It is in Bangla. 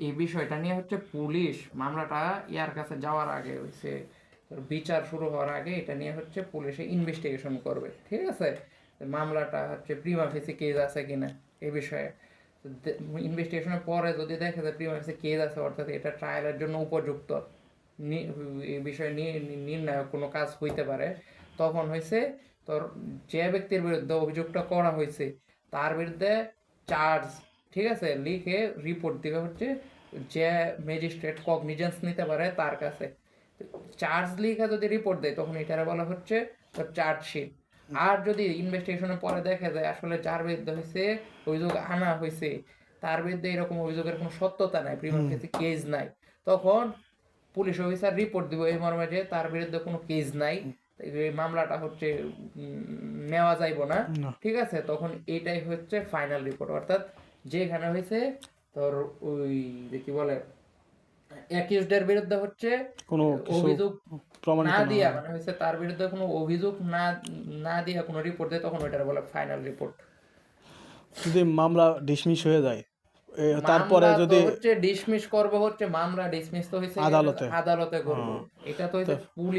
এই বিষয়টা নিয়ে হচ্ছে পুলিশ মামলাটা ইয়ার কাছে যাওয়ার আগে হচ্ছে বিচার শুরু হওয়ার আগে এটা নিয়ে হচ্ছে পুলিশে ইনভেস্টিগেশন করবে, ঠিক আছে? মামলাটা হচ্ছে প্রিমা ফেসি কেস আছে কিনা এই বিষয়ে ইনভেস্টিগেশনের পরে যদি দেখে যে প্রিমা ফেসি কেস আছে, অর্থাৎ এটা ট্রায়ালের জন্য উপযুক্ত, এই বিষয়ে নিয়ে নির্ণায়ক কোনো কাজ হইতে পারে, তখন হয়েছে তোর যে ব্যক্তির বিরুদ্ধে অভিযোগটা করা হয়েছে তার বিরুদ্ধে চার্জ, ঠিক আছে, লিখে রিপোর্ট দিবে হচ্ছে যে ম্যাজিস্ট্রেট কগনিজেন্স নিতে পারে তার কাছে। চার্জ লিখে যদি রিপোর্ট দেয় তখন এটারে বলা হচ্ছে তোর চার্জশিট। আর যদি ইনভেস্টিগেশনের পরে দেখা যায় আসলে যার বিরুদ্ধে হয়েছে অভিযোগ আনা হয়েছে তার বিরুদ্ধে এরকম অভিযোগের কোনো সত্যতা নাই, প্রিমা ফেসি কেস নাই, তখন পুলিশ অফিসার রিপোর্ট দিব এই মর্মে যে তার বিরুদ্ধে কোনো কেস নাই, এই মামলাটা হচ্ছে নেওয়া যাইব না, ঠিক আছে? তখন এটাই হচ্ছে ফাইনাল রিপোর্ট, অর্থাৎ যেখানে হয়েছে তোর ওই যে কি বলে অ্যাকিউজডের বিরুদ্ধে হচ্ছে কোনো অভিযোগ প্রমাণিত না না দিয়া, হয়। মানে হচ্ছে তার বিরুদ্ধে কোনো অভিযোগ না না দিয়া কোনো রিপোর্ট দেয় তখন ওইটার বলে ফাইনাল রিপোর্ট। যদি মামলা ডিসমিস হয়ে যায় তারপরে মামলা তো যদি হচ্ছে ডিসমিস করবে হচ্ছে, মামলা ডিসমিস তো হয়েছে আদালতে আদালতে করবো, এটা তো হচ্ছে পুলিশ